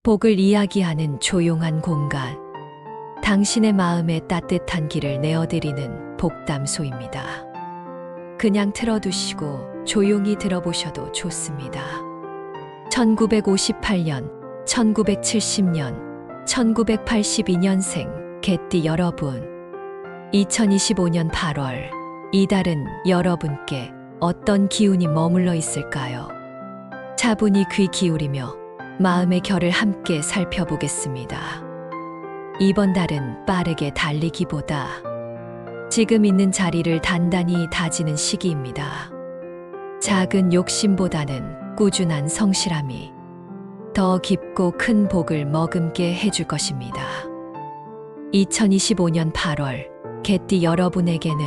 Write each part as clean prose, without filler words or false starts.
복을 이야기하는 조용한 공간. 당신의 마음에 따뜻한 길을 내어드리는 복담소입니다. 그냥 틀어두시고 조용히 들어보셔도 좋습니다. 1958년, 1970년, 1982년생 개띠 여러분. 2025년 8월, 이달은 여러분께 어떤 기운이 머물러 있을까요? 차분히 귀 기울이며 마음의 결을 함께 살펴보겠습니다. 이번 달은 빠르게 달리기보다 지금 있는 자리를 단단히 다지는 시기입니다. 작은 욕심보다는 꾸준한 성실함이 더 깊고 큰 복을 머금게 해줄 것입니다. 2025년 8월, 개띠 여러분에게는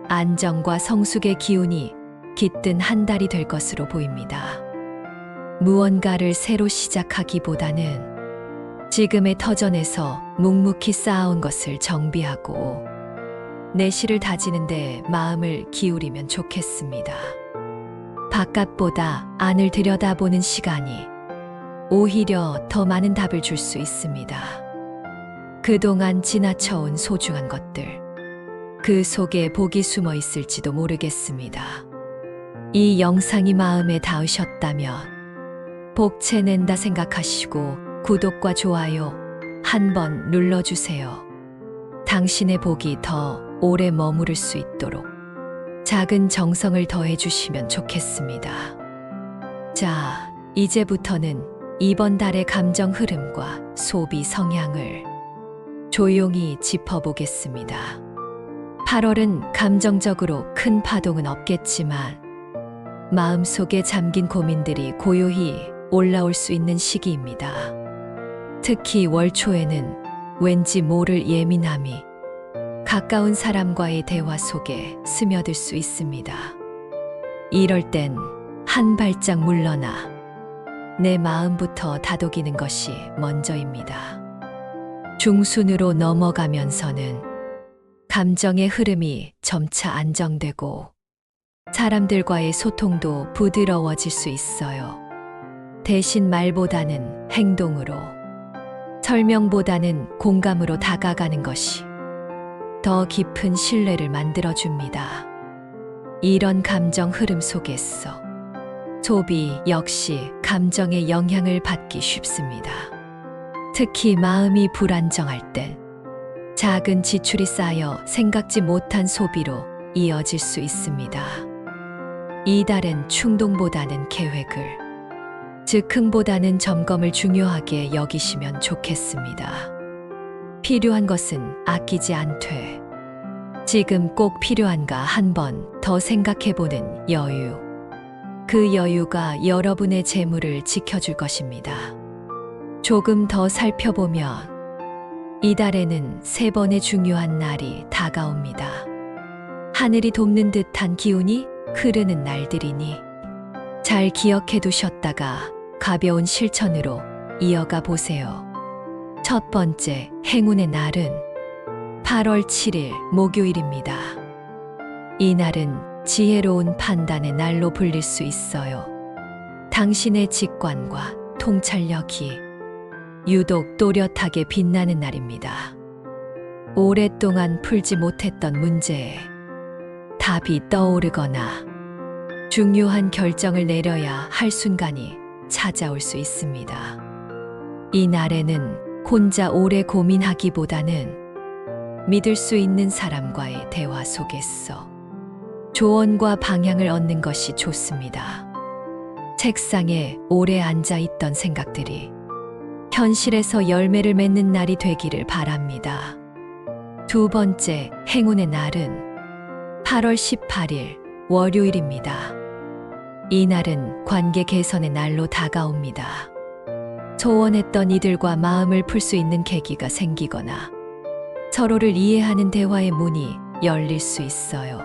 안정과 성숙의 기운이 깃든 한 달이 될 것으로 보입니다. 무언가를 새로 시작하기보다는 지금의 터전에서 묵묵히 쌓아온 것을 정비하고 내실을 다지는데 마음을 기울이면 좋겠습니다. 바깥보다 안을 들여다보는 시간이 오히려 더 많은 답을 줄 수 있습니다. 그동안 지나쳐온 소중한 것들, 그 속에 복이 숨어 있을지도 모르겠습니다. 이 영상이 마음에 닿으셨다면 복채낸다 생각하시고 구독과 좋아요 한번 눌러주세요. 당신의 복이 더 오래 머무를 수 있도록 작은 정성을 더해주시면 좋겠습니다. 자, 이제부터는 이번 달의 감정 흐름과 소비 성향을 조용히 짚어보겠습니다. 8월은 감정적으로 큰 파동은 없겠지만 마음속에 잠긴 고민들이 고요히 올라올 수 있는 시기입니다. 특히 월 초에는 왠지 모를 예민함이 가까운 사람과의 대화 속에 스며들 수 있습니다. 이럴 땐 한 발짝 물러나 내 마음부터 다독이는 것이 먼저입니다. 중순으로 넘어가면서는 감정의 흐름이 점차 안정되고 사람들과의 소통도 부드러워질 수 있어요. 대신 말보다는 행동으로, 설명보다는 공감으로 다가가는 것이 더 깊은 신뢰를 만들어줍니다. 이런 감정 흐름 속에서 소비 역시 감정의 영향을 받기 쉽습니다. 특히 마음이 불안정할 땐 작은 지출이 쌓여 생각지 못한 소비로 이어질 수 있습니다. 이달은 충동보다는 계획을, 즉흥보다는 점검을 중요하게 여기시면 좋겠습니다. 필요한 것은 아끼지 않되 지금 꼭 필요한가 한번 더 생각해보는 여유. 그 여유가 여러분의 재물을 지켜줄 것입니다. 조금 더 살펴보면 이달에는 3번의 중요한 날이 다가옵니다. 하늘이 돕는 듯한 기운이 흐르는 날들이니 잘 기억해 두셨다가 가벼운 실천으로 이어가 보세요. 첫 번째 행운의 날은 8월 7일 목요일입니다. 이 날은 지혜로운 판단의 날로 불릴 수 있어요. 당신의 직관과 통찰력이 유독 또렷하게 빛나는 날입니다. 오랫동안 풀지 못했던 문제에 답이 떠오르거나 중요한 결정을 내려야 할 순간이 찾아올 수 있습니다. 이 날에는 혼자 오래 고민하기보다는 믿을 수 있는 사람과의 대화 속에서 조언과 방향을 얻는 것이 좋습니다. 책상에 오래 앉아 있던 생각들이 현실에서 열매를 맺는 날이 되기를 바랍니다. 두 번째 행운의 날은 8월 18일 월요일입니다. 이 날은 관계 개선의 날로 다가옵니다. 소원했던 이들과 마음을 풀 수 있는 계기가 생기거나 서로를 이해하는 대화의 문이 열릴 수 있어요.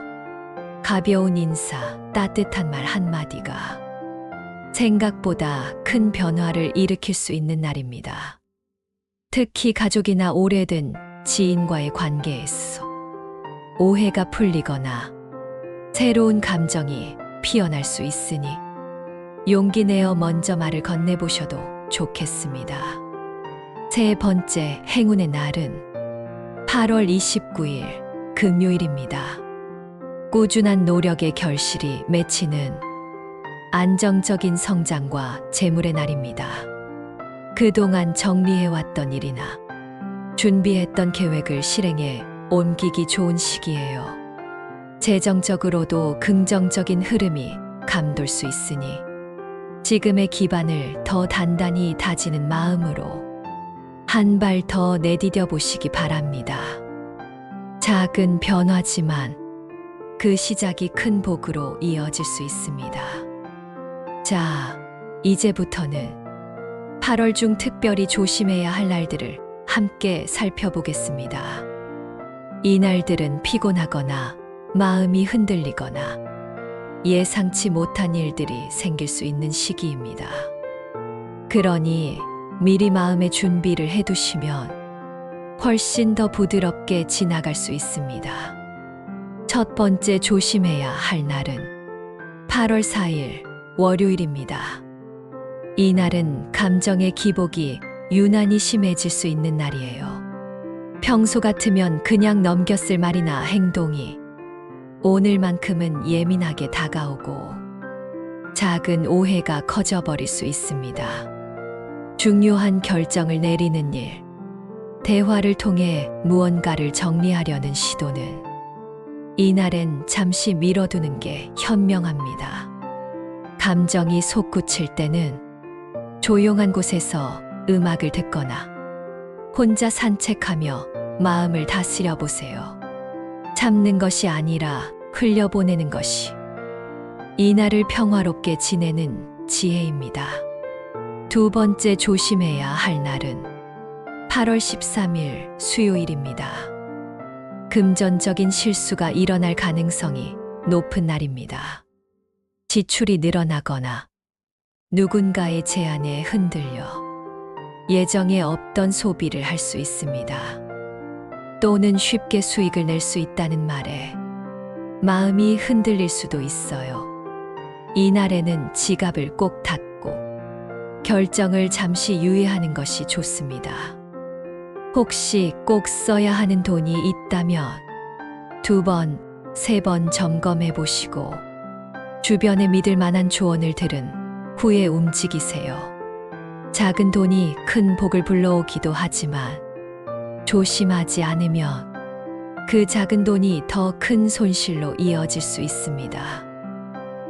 가벼운 인사, 따뜻한 말 한마디가 생각보다 큰 변화를 일으킬 수 있는 날입니다. 특히 가족이나 오래된 지인과의 관계에서 오해가 풀리거나 새로운 감정이 피어날 수 있으니 용기 내어 먼저 말을 건네보셔도 좋겠습니다. 세 번째 행운의 날은 8월 29일 금요일입니다. 꾸준한 노력의 결실이 맺히는 안정적인 성장과 재물의 날입니다. 그동안 정리해왔던 일이나 준비했던 계획을 실행에 옮기기 좋은 시기예요. 재정적으로도 긍정적인 흐름이 감돌 수 있으니 지금의 기반을 더 단단히 다지는 마음으로 한 발 더 내디뎌 보시기 바랍니다. 작은 변화지만 그 시작이 큰 복으로 이어질 수 있습니다. 자, 이제부터는 8월 중 특별히 조심해야 할 날들을 함께 살펴보겠습니다. 이 날들은 피곤하거나 마음이 흔들리거나 예상치 못한 일들이 생길 수 있는 시기입니다. 그러니 미리 마음의 준비를 해두시면 훨씬 더 부드럽게 지나갈 수 있습니다. 첫 번째 조심해야 할 날은 8월 4일 월요일입니다. 이 날은 감정의 기복이 유난히 심해질 수 있는 날이에요. 평소 같으면 그냥 넘겼을 말이나 행동이 오늘만큼은 예민하게 다가오고 작은 오해가 커져버릴 수 있습니다. 중요한 결정을 내리는 일, 대화를 통해 무언가를 정리하려는 시도는 이날엔 잠시 미뤄두는 게 현명합니다. 감정이 솟구칠 때는 조용한 곳에서 음악을 듣거나 혼자 산책하며 마음을 다스려 보세요. 참는 것이 아니라 흘려보내는 것이 이날을 평화롭게 지내는 지혜입니다. 두 번째 조심해야 할 날은 8월 13일 수요일입니다. 금전적인 실수가 일어날 가능성이 높은 날입니다. 지출이 늘어나거나 누군가의 제안에 흔들려 예정에 없던 소비를 할 수 있습니다. 또는 쉽게 수익을 낼 수 있다는 말에 마음이 흔들릴 수도 있어요. 이날에는 지갑을 꼭 닫고 결정을 잠시 유예하는 것이 좋습니다. 혹시 꼭 써야 하는 돈이 있다면 2번, 3번 점검해 보시고 주변에 믿을 만한 조언을 들은 후에 움직이세요. 작은 돈이 큰 복을 불러오기도 하지만 조심하지 않으면 그 작은 돈이 더 큰 손실로 이어질 수 있습니다.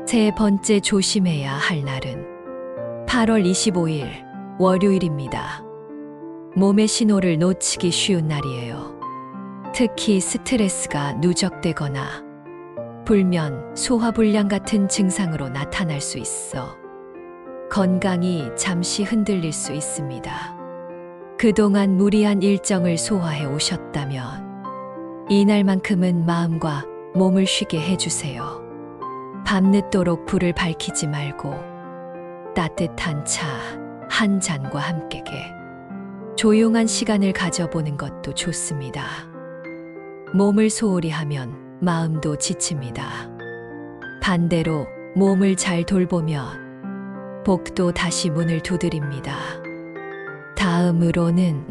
세 번째 조심해야 할 날은 8월 25일 월요일입니다. 몸의 신호를 놓치기 쉬운 날이에요. 특히 스트레스가 누적되거나 불면, 소화불량 같은 증상으로 나타날 수 있어 건강이 잠시 흔들릴 수 있습니다. 그동안 무리한 일정을 소화해 오셨다면 이날만큼은 마음과 몸을 쉬게 해주세요. 밤늦도록 불을 밝히지 말고 따뜻한 차 한 잔과 함께 조용한 시간을 가져보는 것도 좋습니다. 몸을 소홀히 하면 마음도 지칩니다. 반대로 몸을 잘 돌보면 복도 다시 문을 두드립니다. 다음으로는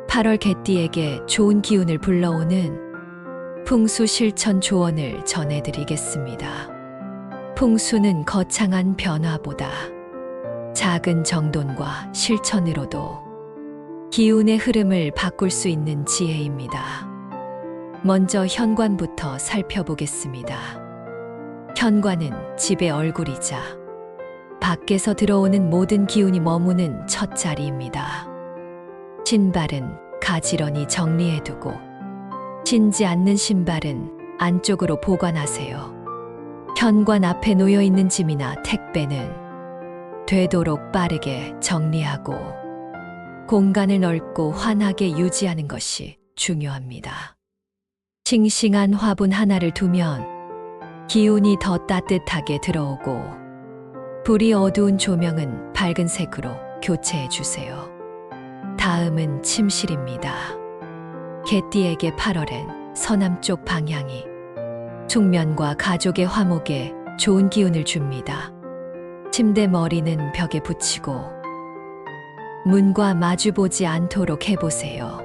8월 개띠에게 좋은 기운을 불러오는 풍수 실천 조언을 전해드리겠습니다. 풍수는 거창한 변화보다 작은 정돈과 실천으로도 기운의 흐름을 바꿀 수 있는 지혜입니다. 먼저 현관부터 살펴보겠습니다. 현관은 집의 얼굴이자 밖에서 들어오는 모든 기운이 머무는 첫 자리입니다. 신발은 가지런히 정리해두고 신지 않는 신발은 안쪽으로 보관하세요. 현관 앞에 놓여있는 짐이나 택배는 되도록 빠르게 정리하고 공간을 넓고 환하게 유지하는 것이 중요합니다. 싱싱한 화분 하나를 두면 기운이 더 따뜻하게 들어오고 불이 어두운 조명은 밝은 색으로 교체해 주세요. 다음은 침실입니다. 개띠에게 8월엔 서남쪽 방향이 숙면과 가족의 화목에 좋은 기운을 줍니다. 침대 머리는 벽에 붙이고 문과 마주보지 않도록 해보세요.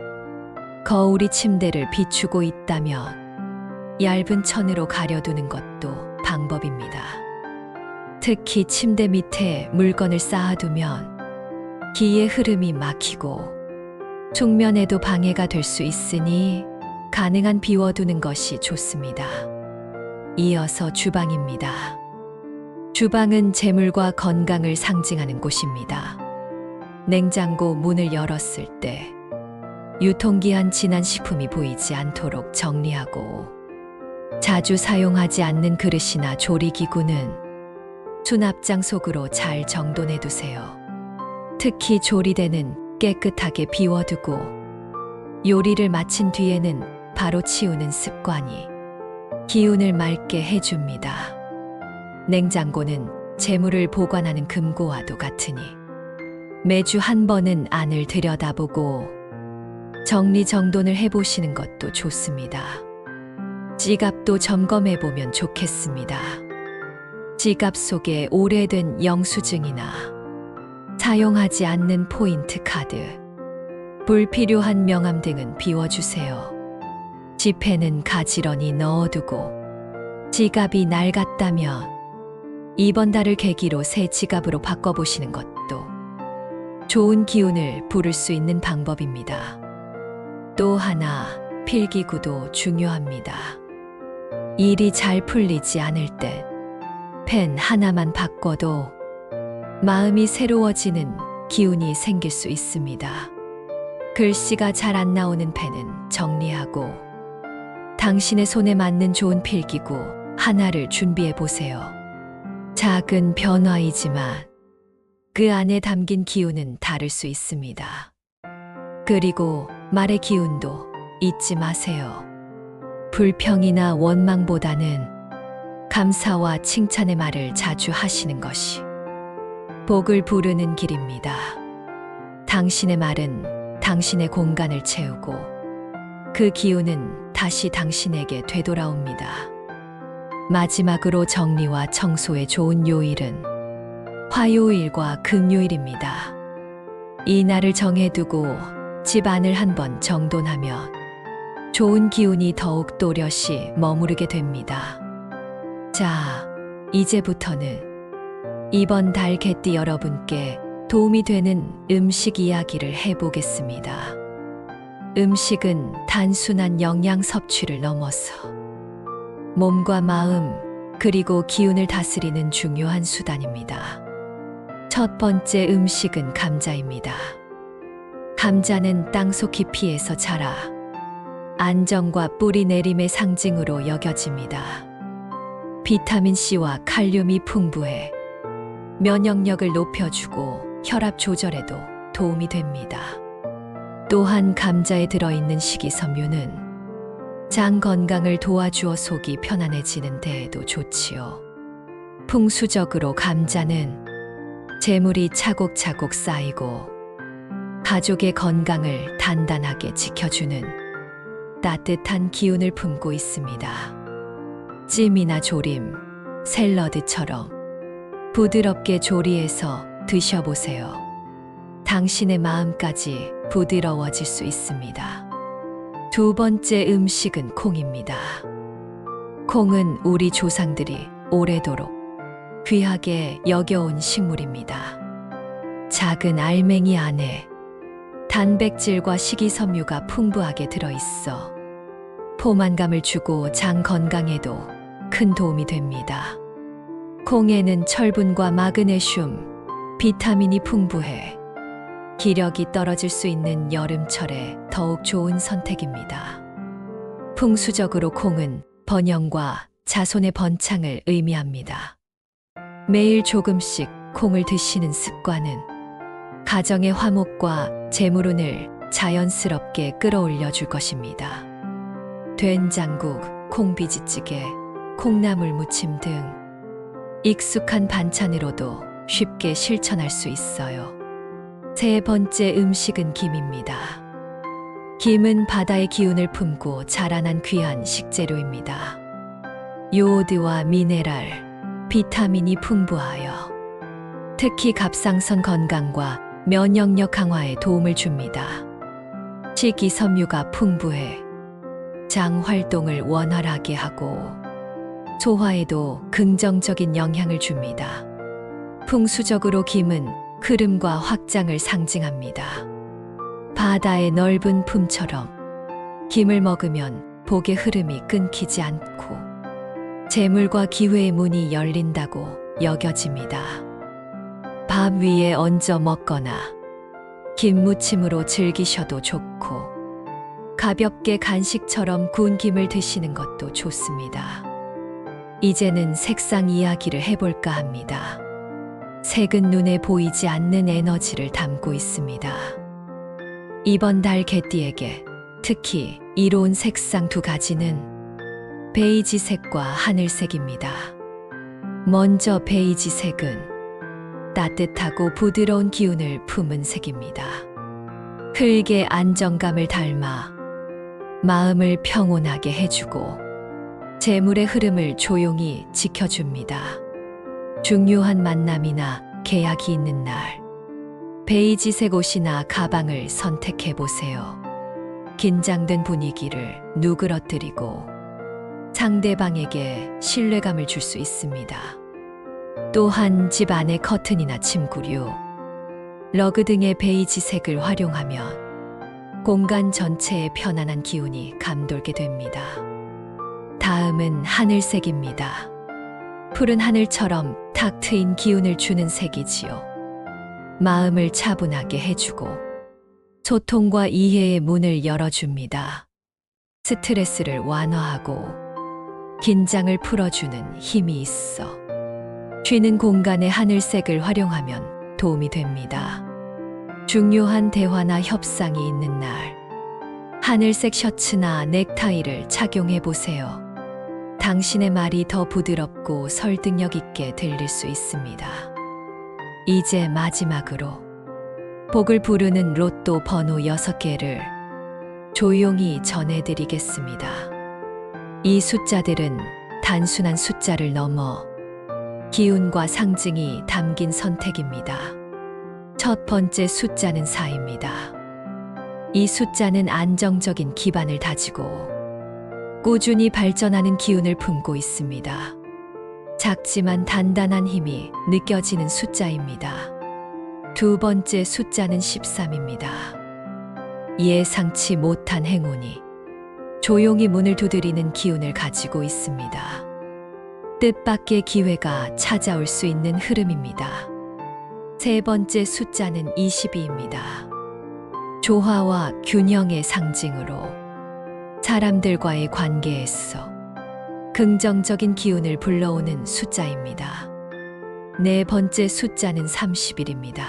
거울이 침대를 비추고 있다면 얇은 천으로 가려두는 것도 방법입니다. 특히 침대 밑에 물건을 쌓아두면 기의 흐름이 막히고 숙면에도 방해가 될 수 있으니 가능한 비워두는 것이 좋습니다. 이어서 주방입니다. 주방은 재물과 건강을 상징하는 곳입니다. 냉장고 문을 열었을 때 유통기한 지난 식품이 보이지 않도록 정리하고, 자주 사용하지 않는 그릇이나 조리기구는 수납장 속으로 잘 정돈해 두세요. 특히 조리대는 깨끗하게 비워두고 요리를 마친 뒤에는 바로 치우는 습관이 기운을 맑게 해줍니다. 냉장고는 재물을 보관하는 금고와도 같으니 매주 한 번은 안을 들여다보고 정리정돈을 해보시는 것도 좋습니다. 지갑도 점검해보면 좋겠습니다. 지갑 속에 오래된 영수증이나 사용하지 않는 포인트 카드, 불필요한 명함 등은 비워주세요. 지폐는 가지런히 넣어두고, 지갑이 낡았다면 이번 달을 계기로 새 지갑으로 바꿔보시는 것도 좋은 기운을 부를 수 있는 방법입니다. 또 하나, 필기구도 중요합니다. 일이 잘 풀리지 않을 때 펜 하나만 바꿔도 마음이 새로워지는 기운이 생길 수 있습니다. 글씨가 잘 안 나오는 펜은 정리하고 당신의 손에 맞는 좋은 필기구 하나를 준비해 보세요. 작은 변화이지만 그 안에 담긴 기운은 다를 수 있습니다. 그리고 말의 기운도 잊지 마세요. 불평이나 원망보다는 감사와 칭찬의 말을 자주 하시는 것이 복을 부르는 길입니다. 당신의 말은 당신의 공간을 채우고 그 기운은 다시 당신에게 되돌아옵니다. 마지막으로 정리와 청소에 좋은 요일은 화요일과 금요일입니다. 이 날을 정해두고 집 안을 한번 정돈하면 좋은 기운이 더욱 또렷이 머무르게 됩니다. 자, 이제부터는 이번 달 개띠 여러분께 도움이 되는 음식 이야기를 해보겠습니다. 음식은 단순한 영양 섭취를 넘어서 몸과 마음 그리고 기운을 다스리는 중요한 수단입니다. 첫 번째 음식은 감자입니다. 감자는 땅속 깊이에서 자라 안정과 뿌리 내림의 상징으로 여겨집니다. 비타민C와 칼륨이 풍부해 면역력을 높여주고 혈압 조절에도 도움이 됩니다. 또한 감자에 들어있는 식이섬유는 장 건강을 도와주어 속이 편안해지는 데에도 좋지요. 풍수적으로 감자는 재물이 차곡차곡 쌓이고 가족의 건강을 단단하게 지켜주는 따뜻한 기운을 품고 있습니다. 찜이나 조림, 샐러드처럼 부드럽게 조리해서 드셔보세요. 당신의 마음까지 부드러워질 수 있습니다. 두 번째 음식은 콩입니다. 콩은 우리 조상들이 오래도록 귀하게 여겨온 식물입니다. 작은 알맹이 안에 단백질과 식이섬유가 풍부하게 들어있어 포만감을 주고 장 건강에도 큰 도움이 됩니다. 콩에는 철분과 마그네슘, 비타민이 풍부해 기력이 떨어질 수 있는 여름철에 더욱 좋은 선택입니다. 풍수적으로 콩은 번영과 자손의 번창을 의미합니다. 매일 조금씩 콩을 드시는 습관은 가정의 화목과 재물운을 자연스럽게 끌어올려 줄 것입니다. 된장국, 콩비지찌개, 콩나물 무침 등 익숙한 반찬으로도 쉽게 실천할 수 있어요. 세 번째 음식은 김입니다. 김은 바다의 기운을 품고 자라난 귀한 식재료입니다. 요오드와 미네랄, 비타민이 풍부하여 특히 갑상선 건강과 면역력 강화에 도움을 줍니다. 식이섬유가 풍부해 장 활동을 원활하게 하고 소화에도 긍정적인 영향을 줍니다. 풍수적으로 김은 흐름과 확장을 상징합니다. 바다의 넓은 품처럼 김을 먹으면 복의 흐름이 끊기지 않고 재물과 기회의 문이 열린다고 여겨집니다. 밥 위에 얹어 먹거나 김무침으로 즐기셔도 좋고 가볍게 간식처럼 구운 김을 드시는 것도 좋습니다. 이제는 색상 이야기를 해볼까 합니다. 색은 눈에 보이지 않는 에너지를 담고 있습니다. 이번 달 개띠에게 특히 이로운 색상 두 가지는 베이지색과 하늘색입니다. 먼저 베이지색은 따뜻하고 부드러운 기운을 품은 색입니다. 흙의 안정감을 닮아 마음을 평온하게 해주고 재물의 흐름을 조용히 지켜줍니다. 중요한 만남이나 계약이 있는 날, 베이지색 옷이나 가방을 선택해 보세요. 긴장된 분위기를 누그러뜨리고 상대방에게 신뢰감을 줄 수 있습니다. 또한 집 안의 커튼이나 침구류, 러그 등의 베이지색을 활용하면 공간 전체에 편안한 기운이 감돌게 됩니다. 다음은 하늘색입니다. 푸른 하늘처럼 탁 트인 기운을 주는 색이지요. 마음을 차분하게 해주고 소통과 이해의 문을 열어줍니다. 스트레스를 완화하고 긴장을 풀어주는 힘이 있어 쉬는 공간에 하늘색을 활용하면 도움이 됩니다. 중요한 대화나 협상이 있는 날, 하늘색 셔츠나 넥타이를 착용해 보세요. 당신의 말이 더 부드럽고 설득력 있게 들릴 수 있습니다. 이제 마지막으로 복을 부르는 로또 번호 6개를 조용히 전해드리겠습니다. 이 숫자들은 단순한 숫자를 넘어 기운과 상징이 담긴 선택입니다. 첫 번째 숫자는 4입니다. 이 숫자는 안정적인 기반을 다지고 꾸준히 발전하는 기운을 품고 있습니다. 작지만 단단한 힘이 느껴지는 숫자입니다. 두 번째 숫자는 13입니다. 예상치 못한 행운이 조용히 문을 두드리는 기운을 가지고 있습니다. 뜻밖의 기회가 찾아올 수 있는 흐름입니다. 세 번째 숫자는 22입니다. 조화와 균형의 상징으로 사람들과의 관계에서 긍정적인 기운을 불러오는 숫자입니다. 네 번째 숫자는 30입니다.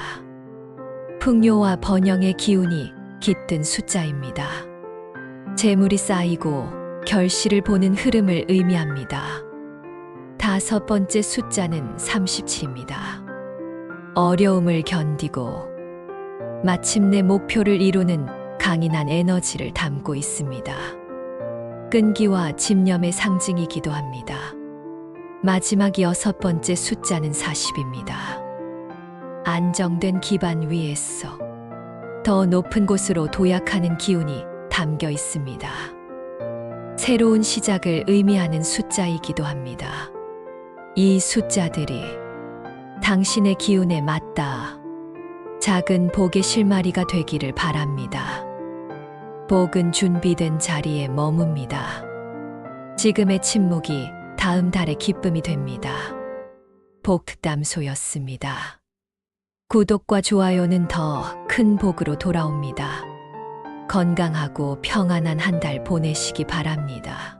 풍요와 번영의 기운이 깃든 숫자입니다. 재물이 쌓이고 결실을 보는 흐름을 의미합니다. 다섯 번째 숫자는 37입니다. 어려움을 견디고 마침내 목표를 이루는 강인한 에너지를 담고 있습니다. 끈기와 집념의 상징이기도 합니다. 마지막 6번째 숫자는 40입니다. 안정된 기반 위에서 더 높은 곳으로 도약하는 기운이 담겨 있습니다. 새로운 시작을 의미하는 숫자이기도 합니다. 이 숫자들이 당신의 기운에 맞닿아 작은 복의 실마리가 되기를 바랍니다. 복은 준비된 자리에 머뭅니다. 지금의 침묵이 다음 달의 기쁨이 됩니다. 복담소였습니다. 구독과 좋아요는 더 큰 복으로 돌아옵니다. 건강하고 평안한 한 달 보내시기 바랍니다.